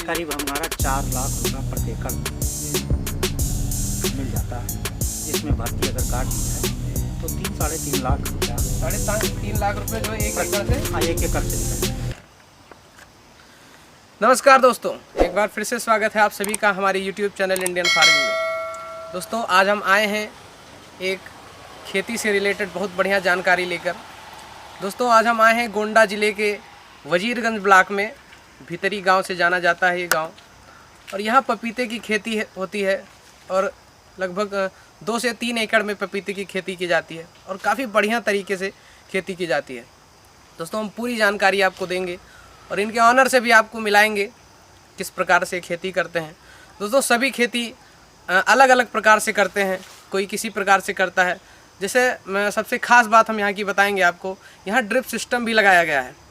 करीब हमारा 4 लाख रुपया प्रति एकड़ मिल जाता है, जिसमें भर्ती अगर काट दी है तो 3-3.5 लाख रुपया 3.5 लाख रुपए जो है 1 एकड़ से। हाँ, 1 एकड़ से निकलता है। नमस्कार दोस्तों, एक बार फिर से स्वागत है आप सभी का हमारे YouTube चैनल इंडियन फार्मिंग में। दोस्तों आज हम आए हैं एक खेती से रिलेटेड बहुत बढ़िया जानकारी लेकर। दोस्तों आज हम आए हैं गोंडा ज़िले के वजीरगंज ब्लॉक में, भीतरी गांव से जाना जाता है ये गांव, और यहाँ पपीते की खेती होती है और लगभग 2 से 3 एकड़ में पपीते की खेती की जाती है और काफ़ी बढ़िया तरीके से खेती की जाती है। दोस्तों हम पूरी जानकारी आपको देंगे और इनके ऑनर से भी आपको मिलाएंगे किस प्रकार से खेती करते हैं। दोस्तों सभी खेती अलग अलग प्रकार से करते हैं, कोई किसी प्रकार से करता है। जैसे सबसे ख़ास बात हम यहाँ की बताएंगे आपको, यहाँ ड्रिप सिस्टम भी लगाया गया है।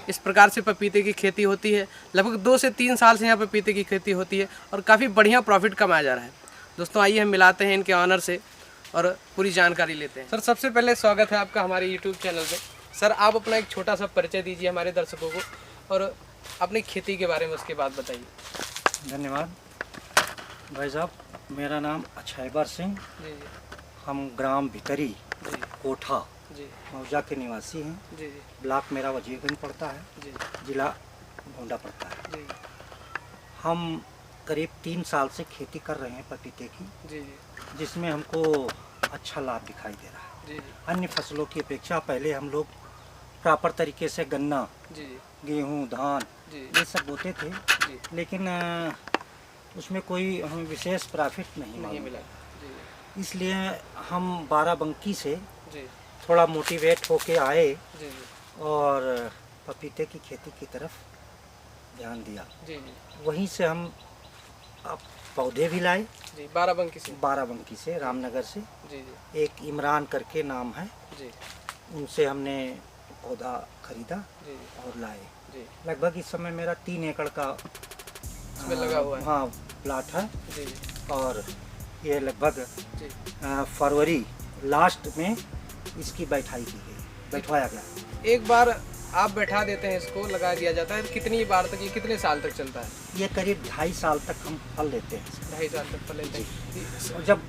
इस प्रकार से पपीते की खेती होती है। लगभग 2 से 3 साल से यहाँ पपीते की खेती होती है और काफ़ी बढ़िया प्रॉफिट कमाया जा रहा है। दोस्तों आइए हम मिलाते हैं इनके ऑनर से और पूरी जानकारी लेते हैं। सर सबसे पहले स्वागत है आपका हमारे यूट्यूब चैनल पे। सर आप अपना एक छोटा सा परिचय दीजिए हमारे दर्शकों को और अपनी खेती के बारे में उसके बाद बताइए। धन्यवाद भाई साहब, मेरा नाम अक्षयबर सिंह, जी हम ग्राम भितरी जी कोठा जी मौजा के निवासी हैं। जी जी ब्लॉक मेरा वजीरगंज पड़ता है, जी जिला गोंडा पड़ता है। जी हम करीब 3 साल से खेती कर रहे हैं पपीते की, जी जी जिसमें हमको अच्छा लाभ दिखाई दे रहा है। जी अन्य फसलों की अपेक्षा पहले हम लोग प्रॉपर तरीके से गन्ना, जी गेहूँ, धान जी ये सब बोते थे, जी लेकिन उसमें कोई हमें विशेष प्रॉफिट नहीं नहीं मालूम। मिला। जी इसलिए हम बाराबंकी से जी थोड़ा मोटिवेट होके आए जी जी और पपीते की खेती की तरफ ध्यान दिया। जी जी वहीं से हम अब पौधे भी लाए, जी बाराबंकी से। बाराबंकी से, रामनगर से। जी जी एक इमरान करके नाम है, जी उनसे हमने पौधा खरीदा जी और लाए। जी लगभग इस समय मेरा 3 एकड़ का इसमें लगा हुआ है। हाँ प्लाट है जी जी और ये लगभग जी फरवरी लास्ट में इसकी बैठवाया गया। एक बार आप बैठा देते हैं, इसको लगा दिया जाता है, कितनी बार तक, ये कितने साल तक चलता है? ये करीब 2.5 साल तक हम फल लेते हैं। 2.5 साल तक फल लेते हैं। और जब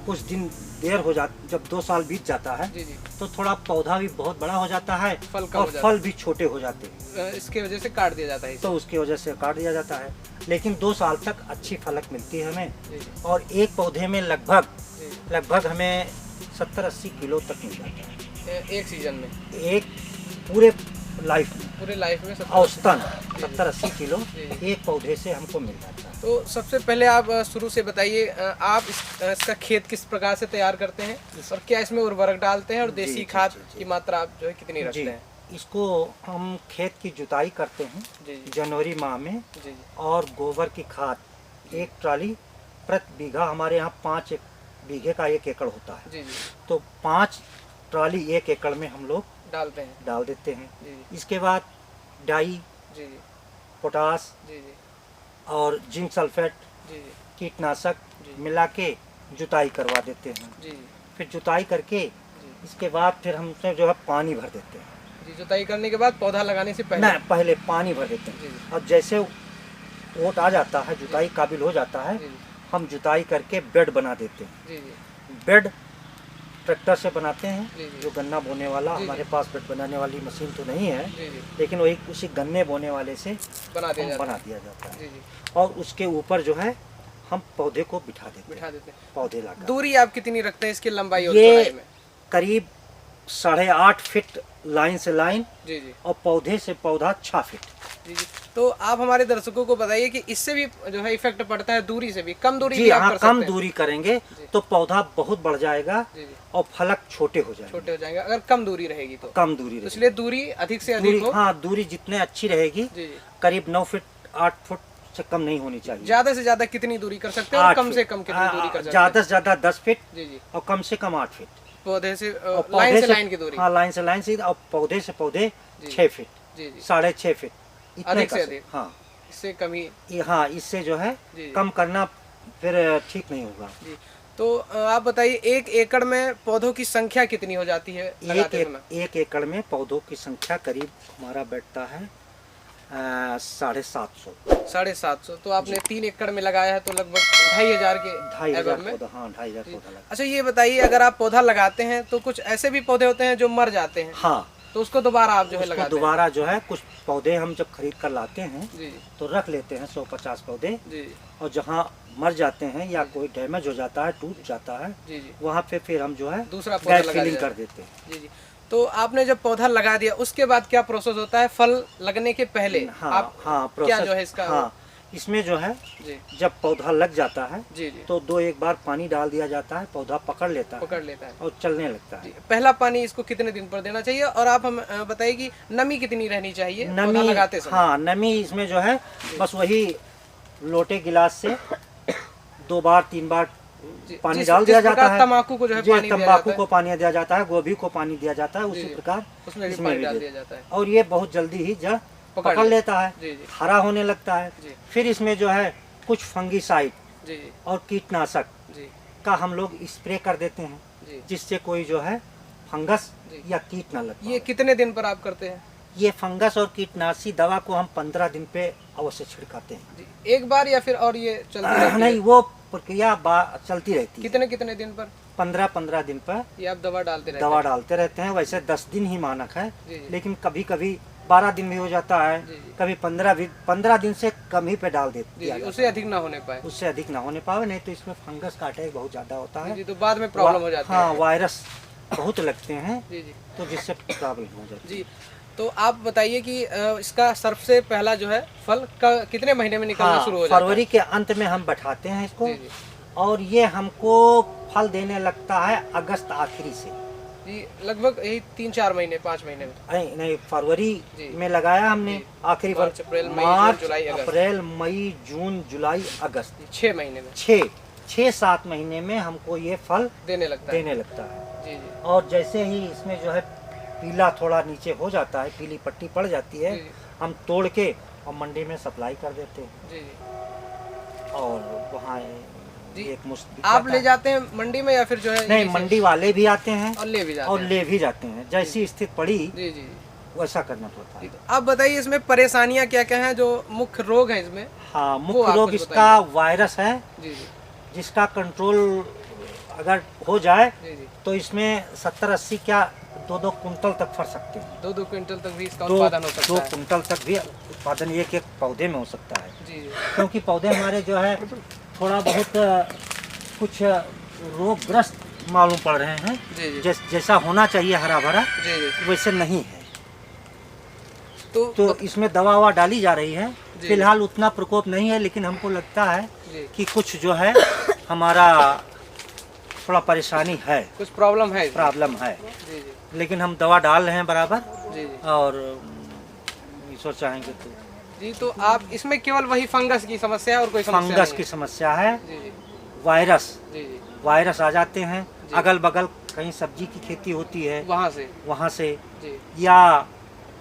कुछ दिन देर हो जाता, जब 2 साल बीत जाता है जी जी तो थोड़ा पौधा भी बहुत बड़ा हो जाता है, फल कम और हो जाता फल भी छोटे हो जाते हैं, इसके वजह से काट दिया जाता है इसे। तो उसकी वजह से काट दिया जाता है। लेकिन 2 साल तक अच्छी फलक मिलती है हमें, जी जी और एक पौधे में लगभग जी हमें 70-80 किलो तक मिल जाता है एक सीजन में, एक पूरे लाइफ में। पूरे लाइफ में 70। औसतन 70-80 किलो जी। एक पौधे से हमको मिल जाता है। तो सबसे पहले आप शुरू से बताइए, आप इसका खेत किस प्रकार से तैयार करते हैं और क्या इसमें उर्वरक डालते हैं और जी, देसी जी, खाद जी, जी। की मात्रा आप जो है कितनी रखते जी, हैं? इसको हम खेत की जुताई करते हैं जी जी जनवरी माह में, जी जी और गोबर की खाद 1 ट्राली प्रति बीघा, हमारे यहाँ 5 बीघे का 1 एकड़ होता है, जी जी तो 5 ट्राली 1 एकड़ में हम लोग डालते हैं। डाल देते हैं। जी जी इसके बाद डाई, जी जी पोटास जी जी और जिंक सल्फेट जी जी कीटनाशक जी। मिला के जुताई करवा देते हैं। जी जी फिर जुताई करके जी इसके बाद फिर हम उसमें जो है पानी भर देते हैं। जी जुताई करने के बाद पौधा लगाने से पहले। नहीं, पहले पानी भर देते जी हैं, जी और जैसे ओट आ जाता है, जुताई काबिल हो जाता है, जी जी हम जुताई करके बेड बना देते हैं। जी जी बेड ट्रैक्टर से बनाते जी, हैं, जी। जो गन्ना बोने वाला, जी, हमारे जी। पास बेड बनाने वाली मशीन तो नहीं है, जी जी लेकिन वही उसी गन्ने बोने वाले से बना दिया हम जाता बना है। दिया जाता है। जी जी और उसके ऊपर जो है हम पौधे को बिठा देते बिठा हैं, देते हैं। पौधे लगा। दूरी आप कितनी रखते हैं इसकी लंबाई और ये चौड़ाई में? करीब 8.5 फीट लाइन से लाइन, जी जी और पौधे से पौधा 6 फीट। जी जी। तो आप हमारे दर्शकों को बताइए कि इससे भी जो है इफेक्ट पड़ता है, दूरी से भी, कम दूरी जी भी आप हाँ, कर कम सकते हैं। दूरी करेंगे जी। तो पौधा बहुत बढ़ जाएगा जी जी और फलक छोटे हो जाएंगे। छोटे हो जाएंगे अगर कम दूरी रहेगी तो। कम दूरी तो रहेगी। इसलिए दूरी अधिक से दूरी, अधिक हो। हाँ, दूरी जितने अच्छी रहेगी, जी जी करीब 9 फीट 8 फुट से कम नहीं होनी चाहिए। ज्यादा से ज्यादा कितनी दूरी कर सकते हैं और 8 कम से फीट। कम कितनी दूरी कर सकते हैं? ज्यादा से ज्यादा 10 फीट जी जी और कम से कम 8 फीट। पौधे से और लाइन पौधे से लाइन की दूरी। हाँ, लाइन से लाइन से, और पौधे से पौधे जी। 6 फीट, जी जी 6.5 फीट, इतने अधिक का से अधिक। हाँ, इससे कम ही। हाँ, इससे जो है जी। कम करना फिर ठीक नहीं होगा। जी तो आप बताइए 1 एकड़ में पौधों की संख्या कितनी हो जाती है लगाते समय? 1 एकड़ में पौधों की संख्या करीब हमारा बैठता है 750। 750। तो आपने 3 एकड़ में लगाया है तो लगभग 2500 के 2500 में। पौधा, हाँ 2500 पौधा लगा। अच्छा ये बताइए, अगर आप पौधा लगाते हैं तो कुछ ऐसे भी पौधे होते हैं जो मर जाते हैं, हाँ, तो उसको दोबारा आप जो है उसको लगाते हैं? दोबारा जो है कुछ पौधे हम जब खरीद कर लाते हैं जी तो रख लेते हैं 150 पौधे, जी और जहाँ मर जाते हैं या कोई डैमेज हो जाता है, टूट जाता है, जी जी वहाँ पे फिर हम जो है दूसरा पौधा गैप लगा फिलिंग दिया। कर देते हैं। जी जी। तो आपने जब पौधा लगा दिया उसके बाद क्या प्रोसेस होता है फल लगने के पहले? हाँ आप हाँ, क्या प्रोसेस जो है इसका? हाँ, इसमें जो है जी जब पौधा लग जाता है जी जी तो 2-1 बार पानी डाल दिया जाता है, पौधा पकड़ लेता है पकड़ लेता है। और चलने लगता है। जी, पहला पानी इसको कितने दिन पर देना चाहिए, और आप हम बताइए कि नमी कितनी रहनी चाहिए पौधा नमी, लगाते समय? हाँ नमी इसमें जो है बस वही लोटे गिलास से 2 बार 3 बार जी, पानी डाल दिया जाता है। तम्बाकू को जो है जी, पानी दिया तंबाकू जाता को पानी दिया जाता है, गोभी को पानी दिया जाता है, उसी जी, जी। प्रकार उसमें भी इसमें पानी भी डाल दे- दिया जाता है। और ये बहुत जल्दी ही जड़ पकड़ लेता है, जी जी हरा होने लगता है। जी फिर इसमें जो है कुछ फंगीसाइड जी जी और कीटनाशक जी का हम लोग स्प्रे कर देते हैं, जी। जिससे कोई जो है फंगस जी। या कीट न लग ये पाए। कितने दिन पर आप करते हैं? ये फंगस और कीटनाशी दवा को हम 15 दिन पे अवश्य छिड़काते हैं। जी, एक बार या फिर और ये चलती रहती नहीं, है? वो प्रक्रिया चलती रहती है। कितने कितने दिन पर 15-15 दिन पर ये आप दवा डालते रहते दवा हैं? डालते रहते हैं। वैसे 10 दिन ही मानक है, जी जी लेकिन कभी कभी 12 दिन भी हो जाता है, जी, जी। कभी 15 दिन से कम ही पे डाल जी दिया जी, जाता उससे है। अधिक ना होने पाए। उससे अधिक ना होने पावे, नहीं तो इसमें फंगस का अटैक बहुत ज्यादा होता जी है। जी, तो बाद में प्रॉब्लम हो जाती हाँ, है। वायरस बहुत लगते हैं, जी जी तो जिससे प्रॉब्लम हो जाती है। जी। तो आप बताइए कि इसका सबसे पहला जो है फल कितने महीने में निकलना हाँ, शुरू हो जाता है? फरवरी के अंत में हम बैठाते हैं इसको, जी जी और ये हमको फल देने लगता है अगस्त आखिरी से। जी, लगभग यही 3-4 महीने 5 महीने में। नहीं नहीं, फरवरी जी। में लगाया हमने, जी। आखिरी मार्च, अप्रैल, मई, जून, मार्च, जुलाई, अगस्त। अप्रैल, मई, जून, जुलाई, अगस्त, 6 महीने में 6-7 महीने में हमको ये फल देने लगता है। देने लगता है। जी जी और जैसे ही इसमें जो है पीला थोड़ा नीचे हो जाता है, पीली पट्टी पड़ जाती है, जी, जी। हम तोड़ के और मंडी में सप्लाई कर देते हैं, जी जी। और वहाँ जी। एक मुश्त आप ले जाते हैं मंडी में या फिर जो है नहीं, यहीं से? मंडी वाले भी आते हैं और ले भी जाते और हैं? ले भी जाते हैं, जैसी स्थिति पड़ी जी जी वैसा करना पड़ता है। जी। आप बताइए इसमें परेशानियां क्या क्या हैं, जो मुख्य रोग हैं इसमें? हाँ, वो मुख्य आप रोग कुछ इसका वायरस है, जी जी जिसका कंट्रोल अगर हो जाए जी जी। तो इसमें 70-80 क्या 2-2 कुंटल तक फर सकते हैं। 2-2 क्विंटल तक भी इसका दो उत्पादन हो दो सकता है? कुंटल तक भी उत्पादन एक पौधे में हो सकता है, जी जी क्योंकि पौधे हमारे जो है थोड़ा बहुत कुछ रोगग्रस्त मालूम पड़ रहे हैं। जी जी जैसा होना चाहिए हरा भरा, जी जी। वैसे नहीं है, तो तो इसमें दवा ववा डाली जा रही है। जी। फिलहाल उतना प्रकोप नहीं है, लेकिन हमको लगता है जी कि कुछ जो है हमारा थोड़ा परेशानी है, कुछ प्रॉब्लम है इसमें? प्रॉब्लम है, जी जी लेकिन हम दवा डाल रहे हैं बराबर, जी जी और ईश्वर चाहेंगे तो जी। तो आप इसमें केवल वही फंगस की समस्या है और कोई समस्या फंगस नहीं की समस्या है, है? जी जी वायरस जी जी। वायरस आ जाते हैं। जी। अगल बगल कहीं सब्जी की खेती होती है, वहाँ से जी या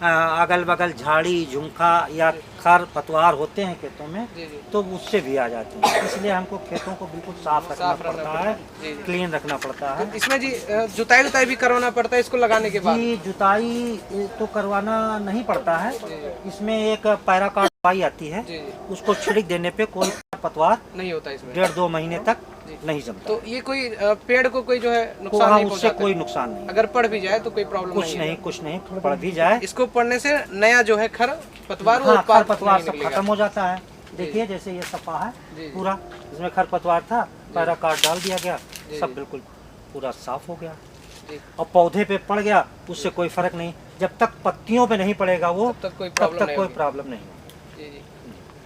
अगल बगल झाड़ी झुंखा या खर पतवार होते हैं खेतों में, जी जी तो उससे भी आ जाते हैं। इसलिए हमको खेतों को बिल्कुल साफ रखना साफ रखना पड़ता पड़ता है, है। जी जी। क्लीन रखना पड़ता है। तो इसमें जी जुताई उताई भी करवाना पड़ता है इसको लगाने के बाद? जी, जुताई तो करवाना नहीं पड़ता है, जी इसमें एक पैराकाट दवाई आती है, जी जी। उसको छिड़क देने पे कोई पतवार नहीं होता इसमें? 1.5-2 महीने तक जी। नहीं जमता। तो ये कोई पेड़ को कोई जो है नुकसान हाँ, नहीं उससे पहुंचाता? कोई नुकसान नहीं, अगर पड़ भी जाए तो कोई प्रॉब्लम कुछ नहीं है? कुछ नहीं, पड़ भी जाए, इसको पड़ने से नया जो है खर पतवार हाँ, उत्पाद खरपतवार नहीं सब निकलेगा? खत्म हो जाता है। देखिए जैसे ये सफा है जी जी। पूरा, इसमें खरपतवार था, पैराकाट डाल दिया गया, जी, सब जी। बिल्कुल पूरा साफ हो गया, जी। और पौधे पे पड़ गया उससे कोई फर्क नहीं। जब तक पत्तियों पे नहीं पड़ेगा वो, तब तक कोई तब प्रॉब्लम तक नहीं कोई होगी। प्रॉब्लम नहीं होगी। जी जी।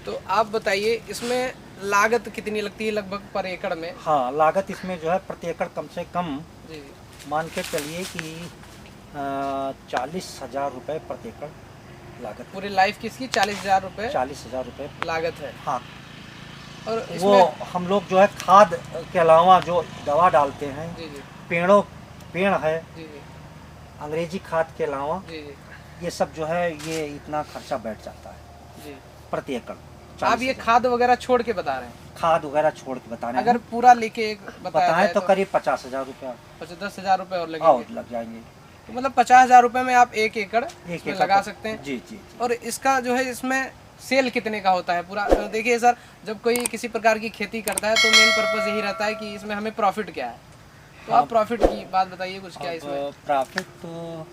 तो आप बताइए इसमें लागत कितनी लगती है लगभग पर एकड़ में? हाँ, लागत इसमें जो है प्रति एकड़ कम से कम जी जी मान के चलिए कि 40,000 रुपये प्रति एकड़ लागत, पूरी लाइफ की इसकी 40,000 रुपये 40,000 रुपये। लागत है। हाँ, और वो इसमें हम लोग जो है खाद के अलावा जो दवा डालते हैं, जी जी पेड़ है, जी जी अंग्रेजी खाद के अलावा जी जी ये सब जो है, ये इतना खर्चा बैठ जाता है जी। प्रति एकड़। आप ये 40,000 खाद वगैरह छोड़ के बता रहे हैं? खाद वगैरह छोड़ के बता रहे अगर हैं, पूरा लेके एक बताया बताएं जाए तो करीब 50,000 रुपया 10,000 रुपये और और लगेंगे। लग जाएंगे। तो मतलब 50,000 रुपए में आप 1 एकड़ एक इसमें एकड़ लगा का- सकते हैं। जी जी। और इसका जो है इसमें सेल कितने का होता है पूरा? देखिए सर, जब कोई किसी प्रकार की खेती करता है तो मेन पर्पस यही रहता है कि इसमें हमें प्रॉफिट क्या है। तो आप प्रॉफिट की बात बताइए कुछ, क्या इसमें? प्रॉफिट तो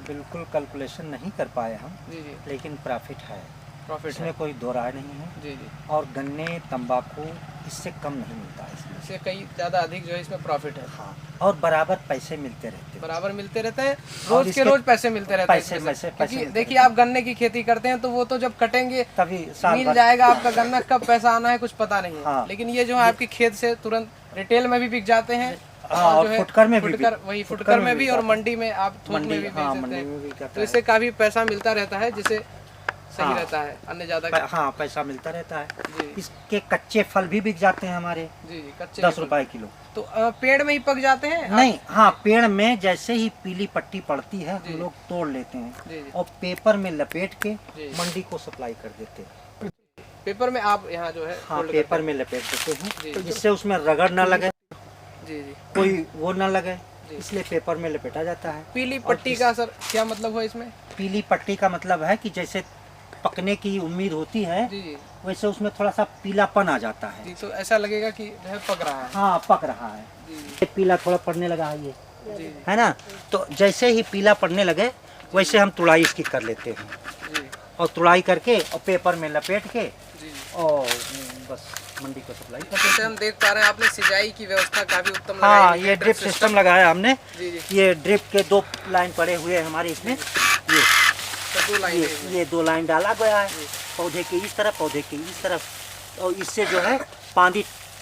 बिल्कुल कैलकुलेशन नहीं कर पाए हम, जी जी, लेकिन प्रॉफिट है, प्रॉफिट इसमें है। कोई दो राय नहीं है। जी जी, और गन्ने तंबाकू इससे कम नहीं मिलता है इसमें। इससे कई ज़्यादा अधिक जो है इसमें प्रॉफिट है। हाँ, और बराबर पैसे मिलते रहते हैं। बराबर मिलते रहते हैं, और रोज के इसके रोज पैसे मिलते रहते हैं पैसे- इसमें से। पैसे- क्योंकि पैसे मिलते देखिए आप गन्ने की खेती करते हैं तो वो तो जब कटेंगे तभी साल मिल भर जाएगा आपका गन्ना, कब पैसा आना है कुछ पता नहीं है। हाँ। लेकिन ये जो है आपके खेत से तुरंत रिटेल में भी बिक जाते हैं, हाँ, और जो है फुटकर में भी फुटकर, बिक- वही फुटकर फुटकर में में भी भी और जाते हैं। मंडी में आप थोक में भी बेच हाँ, देते मंडी हैं। में भी जाता तो है। इससे काफी पैसा मिलता रहता है, जिससे सही हाँ। रहता है अन्य ज्यादा। हाँ, पैसा मिलता रहता है। जी इसके कच्चे फल भी बिक जाते हैं हमारे, जी जी, कच्चे 10 फल। रुपए किलो। तो पेड़ में ही पक जाते हैं? नहीं, हाँ, पेड़ में जैसे ही पीली पट्टी पड़ती है जी। हम लोग तोड़ लेते हैं जी जी, और पेपर में लपेट के जी। मंडी को सप्लाई कर देते हैं। पेपर में आप यहाँ जो है हाँ, fold पेपर करते में लपेट देते जी। हैं, तो जिससे उसमें रगड़ ना लगे, हैं। जी जी, कोई वो ना लगे, जी। इसलिए पेपर में लपेटा जाता है। पीली और पट्टी का सर क्या मतलब हुआ इसमें? पीली पट्टी का मतलब है कि जैसे पकने की उम्मीद होती है, जी जी वैसे उसमें थोड़ा सा पीलापन आ जाता है। जी, तो ऐसा लगेगा कि जो है पक रहा है। हाँ, पक रहा है, जी ये पीला थोड़ा पड़ने लगा है ये, जी है ना। तो जैसे ही पीला पड़ने लगे वैसे हम तुड़ाई इसकी कर लेते हैं, जी और तुड़ाई करके और पेपर में लपेट के जी। और बस मंडी को सप्लाई कर जैसे देते हम देख पा रहे हैं आपने सिंचाई की व्यवस्था काफी उत्तम हैं। हाँ, लगाई हुई ये है, ड्रिप सिस्टम लगाया हमने। जी जी, ये ड्रिप के 2 लाइन पड़े हुए हैं हमारे इसमें। तो 2 लाइन ये 2 लाइन डाला गया है, पौधे के इस तरफ, पौधे के इस तरफ, और इससे जो है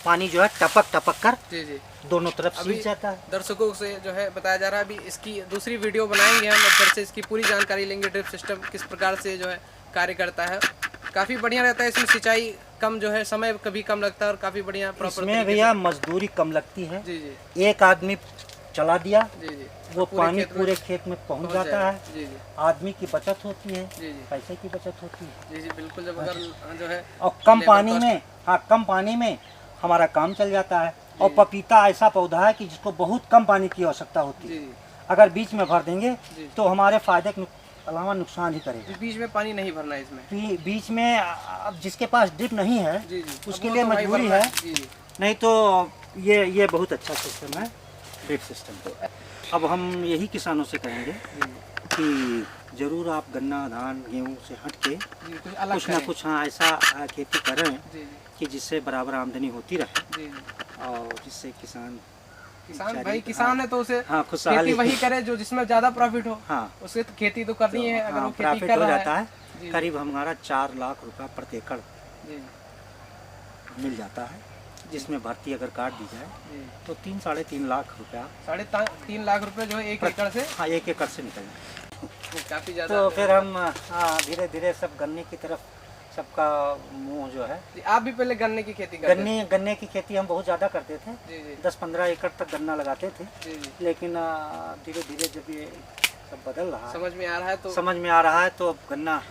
पानी जो है टपक टपक कर जी जी। दोनों तरफ अभी सींच जाता है। दर्शकों से जो है बताया जा रहा है, अभी इसकी दूसरी वीडियो बनाएंगे हम, उधर से इसकी पूरी जानकारी लेंगे, ड्रिप सिस्टम किस प्रकार से जो है कार्य करता है। काफ़ी बढ़िया रहता है इसमें, सिंचाई कम जो है, समय कभी कम लगता है और काफ़ी बढ़िया प्रॉपर इसमें भैया मजदूरी कम लगती है। जी जी एक आदमी चला दिया, जी जी, वो पूरे पानी खेत में पूरे खेत में पहुंच जाता जाएगा। है। जी जी आदमी की बचत होती है, जी जी पैसे की बचत होती है, जी जी, बिल्कुल। जब अगर जो है और कम लेबर पानी कॉस्ट- में, हाँ, कम पानी में हमारा काम चल जाता है। और पपीता ऐसा पौधा है कि जिसको बहुत कम पानी की आवश्यकता होती जी है। जी अगर बीच में भर देंगे जी। तो हमारे फायदे के अलावा नुकसान ही करेगा। जी, बीच में पानी नहीं भरना है इसमें। बीच में अब जिसके पास ड्रिप नहीं है जी जी, उसके अब वो लिए तो भाई मजबूरी भरना है, जी जी नहीं तो ये बहुत अच्छा सिस्टम है ड्रिप सिस्टम। अब हम यही किसानों से कहेंगे कि जरूर आप गन्ना, धान, गेहूँ से हट के जी, कुछ अलग कुछ ना करें। कुछ, हाँ, ऐसा खेती करें जी जी कि जिससे बराबर आमदनी होती रहे जी जी। और जिससे किसान भाई किसान है तो उसे हाँ, खुशहाली खेती वही करे जो जिसमें ज्यादा प्रॉफिट हो। हाँ, उसे तो खेती तो करनी है, अगर हाँ, वो खेती प्रॉफिट कर हो रहा जाता है। है। जी करीब हमारा 4 लाख रुपया प्रति एकड़ जी मिल जाता है, जिसमें भर्ती अगर काट दी जाए जी, तो 3-3.5 लाख रुपया 3.5 लाख रुपए जो है 1 एकड़ से, हाँ, 1 एकड़ से निकल जाए। काफी ज्यादा। तो फिर हम धीरे धीरे सब गन्ने की तरफ सबका मुंह जो है, जी, आप भी पहले गन्ने की खेती करते थे? गन्ने की खेती हम बहुत ज़्यादा करते थे, जी जी 10-15 एकड़ तक गन्ना लगाते थे। जी जी, लेकिन धीरे धीरे जब ये सब बदल रहा है, समझ में आ रहा है तो समझ में आ रहा है, तो अब गन्ना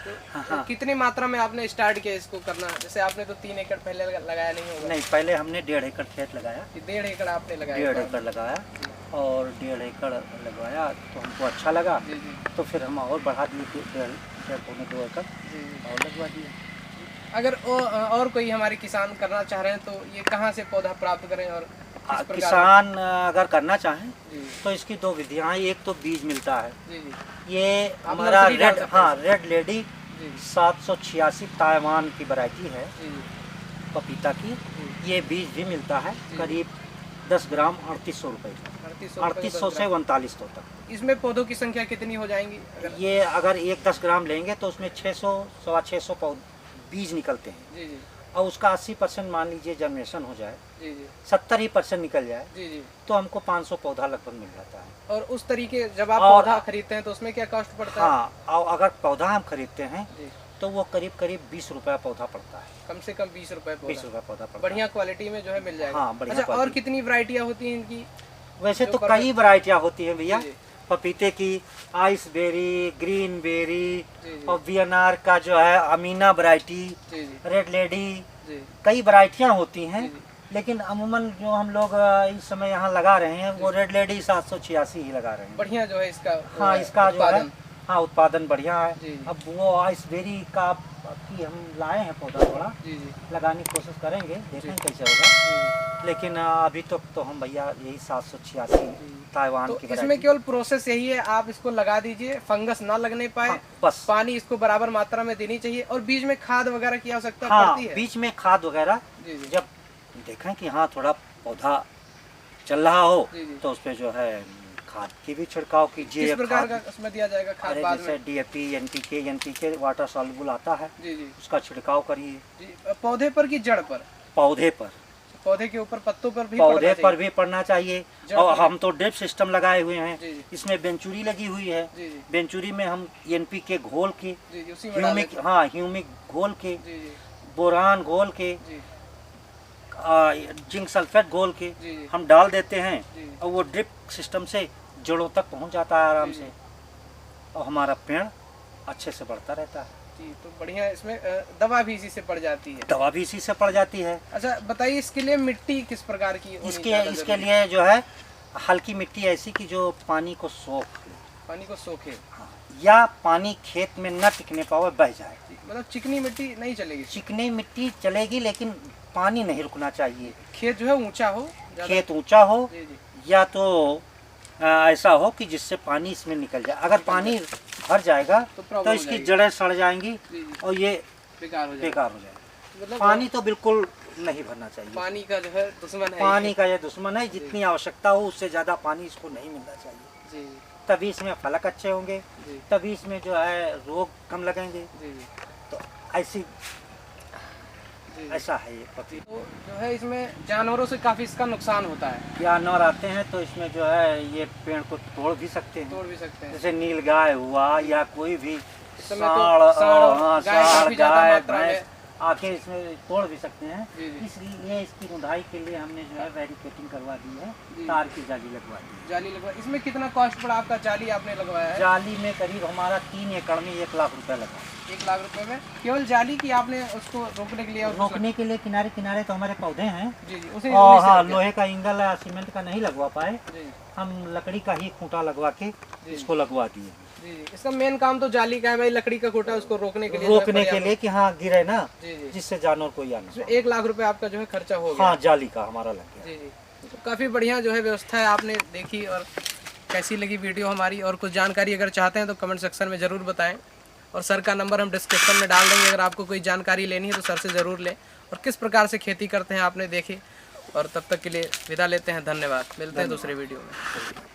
तो कितनी मात्रा में आपने स्टार्ट किया इसको करना? जैसे आपने तो 3 एकड़ पहले लगाया नहीं होगा। नहीं, पहले हमने 1.5 एकड़ खेत लगाया, कि 1.5 एकड़ आपने लगाया? 1.5 एकड़ लगाया, और 1.5 एकड़ लगवाया तो हमको अच्छा लगा, जी जी तो फिर हम और बढ़ा दिए कि 1.5-2 एकड़ जी जी। और लगवा दिए। अगर और कोई हमारे किसान करना चाह रहे हैं तो ये कहाँ से पौधा प्राप्त करें और किस प्रकार? किसान अगर करना चाहें जी तो इसकी 2 विधियाँ हैं। एक तो बीज मिलता है, जी जी ये आप हमारा नर्सरी डाल रेड, सकते हैं हाँ, रेड लेडी जी 786 ताइवान की वैरायटी है जी पपीता की। जी। ये बीज भी मिलता है जी। करीब 10 ग्राम 3800 रुपये का, 3800 से 3900 तक। इसमें पौधों की संख्या कितनी हो जाएंगी अगर? ये अगर 10 ग्राम लेंगे तो उसमें 600-625 बीज निकलते हैं, जी जी और उसका 80% मान लीजिए जर्मिनेशन हो जाए, जी जी 70% निकल जाए, जी जी। तो हमको 500 पौधा लगभग मिल जाता है। और उस तरीके जब आप और- पौधा खरीदते हैं तो उसमें क्या कॉस्ट पड़ता है? हाँ, और अगर पौधा हम खरीदते हैं जी, तो वो करीब 20 रुपया पौधा पड़ता है, कम से कम 20 रुपए 20 पौधा। रुपया पौधा पड़ता बढ़िया क्वालिटी में जो है मिल जाएगा। हाँ, बढ़िया अच्छा, और क्वालिटी। कितनी वैरायटियां होती हैं इनकी? है। वैसे जो तो पर- कई वैरायटियाँ होती हैं भैया, जी, जी। पपीते की आइस बेरी, ग्रीन बेरी, जी जी और वीएनआर का जो है अमीना वैरायटी, जी जी रेड लेडी, जी कई वैरायटियाँ होती हैं। जी, जी। लेकिन अमूमन जो हम लोग इस समय यहाँ लगा रहे हैं वो रेड लेडी 786 ही लगा रहे हैं। बढ़िया जो है इसका हाँ, इसका जो है हाँ उत्पादन बढ़िया है। जी। अब वो आइसबेरी का की हम लाए हैं पौधा थोड़ा, जी जी लगाने की कोशिश करेंगे, देखें कैसे होगा। लेकिन अभी तक तो हम भैया यही 786 ताइवान तो की इसमें वैरायटी। केवल प्रोसेस यही है, आप इसको लगा दीजिए, फंगस ना लगने पाए। हाँ, बस पानी इसको बराबर मात्रा में देनी चाहिए और बीच में खाद वगैरह की आवश्यकता हाँ, पड़ती है। बीच में खाद वगैरह जी जी जब देखें कि हाँ थोड़ा पौधा चल रहा हो जी जी। तो उस पर जो है खाद की भी छिड़काव कीजिए। किस प्रकार खाद- का उसमें दिया जाएगा खाद अरे बाद जैसे में? DAP NPK वाटर सॉल्युबल आता है, जी जी उसका छिड़काव करिए जी। पौधे पर की जड़ पर? पौधे पर, पौधे के ऊपर पत्तों पर भी पौधे पड़ना पर चाहिए। भी पड़ना चाहिए। जड़ और पर हम तो ड्रिप सिस्टम लगाए हुए हैं, जी जी इसमें बेंचुरी लगी हुई है। जी जी बेंचुरी में हम NPK घोल के, जी जी उसी में डाल ह्यूमिक देते हाँ ह्यूमिक घोल के, हैं। जी जी बोरान घोल के, जी जिंक सल्फेट घोल के जी जी हम डाल देते हैं जी और वो ड्रिप सिस्टम से जड़ों तक पहुंच जाता है आराम जी, से, जी। और हमारा पेड़ अच्छे से बढ़ता रहता है। जी। तो बढ़िया, इसमें दवा भी इसी से पड़ जाती है। दवा भी इसी से पड़ जाती है। अच्छा बताइए, इसके लिए मिट्टी किस प्रकार की होनी इसके ज़्यादा इसके जरूरी? लिए जो है हल्की मिट्टी ऐसी कि जो पानी को सोख ले, पानी को सोखे। या पानी खेत में न टिकने पावे, बह जाए। जी, मतलब चिकनी मिट्टी नहीं चलेगी? चिकनी मिट्टी चलेगी लेकिन पानी नहीं रुकना चाहिए। खेत जो है ऊंचा हो ज़्यादा? खेत ऊंचा हो जी जी या तो ऐसा हो कि जिससे पानी इसमें निकल जाए। अगर पानी भर जाएगा तो प्रॉब्लम तो हो इसकी जाएगी। जड़ें सड़ जाएंगी जी जी और ये बेकार हो जाएगा। बेकार हो जाएगा। मतलब पानी तो बिल्कुल नहीं भरना चाहिए। पानी का जो है दुश्मन है। पानी का ये दुश्मन है, जितनी आवश्यकता हो उससे ज़्यादा पानी इसको नहीं मिलना चाहिए। जी तभी इसमें फलक अच्छे होंगे, जी तभी इसमें जो है रोग कम लगेंगे। जी जी तो ऐसी जी। ऐसा है ये पति। तो जो है इसमें जानवरों से काफ़ी इसका नुकसान होता है। जानवर आते हैं तो इसमें जो है ये पेड़ को तोड़ भी सकते हैं, तोड़ भी सकते हैं। जैसे नीलगाय हुआ या कोई भी इस समय तो सांड, सांड और हाँ, गाय सांड, काफ़ी ज़्यादा गाय, मात्रा में। भैंस आके इसमें तोड़ भी सकते हैं। जी जी इसलिए इसकी रुंधाई के लिए हमने जो है बैरिकेटिंग करवा दी है, जी। तार की जाली लगवा दी है। जाली लगवा। इसमें कितना कॉस्ट पड़ा आपका? जाली आपने लगवाया है जाली में करीब हमारा 3 एकड़ में 1 लाख रुपए लगा। 1 लाख रुपए में केवल जाली की आपने उसको रोकने के लिए? और रोकने के लिए किनारे किनारे तो हमारे पौधे हैं, जी जी उसे और उन्हीं से हाँ रोके। लोहे का एंगल या सीमेंट का नहीं लगवा पाए, जी हम लकड़ी का ही खूंटा लगवा के जी। इसको लगवा दिए। जी जी इसका मेन काम तो जाली का है भाई, लकड़ी का खोटा उसको रोकने के लिए जो है रोकने के पर्याप्त- लिए कि हाँ गिरे ना, जी जी जिससे जानवर कोई आना। इसमें 1 लाख रुपए आपका जो है खर्चा हो गया। हाँ जाली का हमारा लग गया। जी जी तो काफ़ी बढ़िया जो है व्यवस्था है, आपने देखी। और कैसी लगी वीडियो हमारी, और कुछ जानकारी अगर चाहते हैं तो कमेंट सेक्शन में ज़रूर बताएं। और सर का नंबर हम डिस्क्रिप्शन में डाल देंगे, अगर आपको कोई जानकारी लेनी है तो सर से ज़रूर लें। और किस प्रकार से खेती करते हैं आपने देखी। और तब तक के लिए विदा लेते हैं, धन्यवाद। मिलते हैं दूसरे वीडियो में।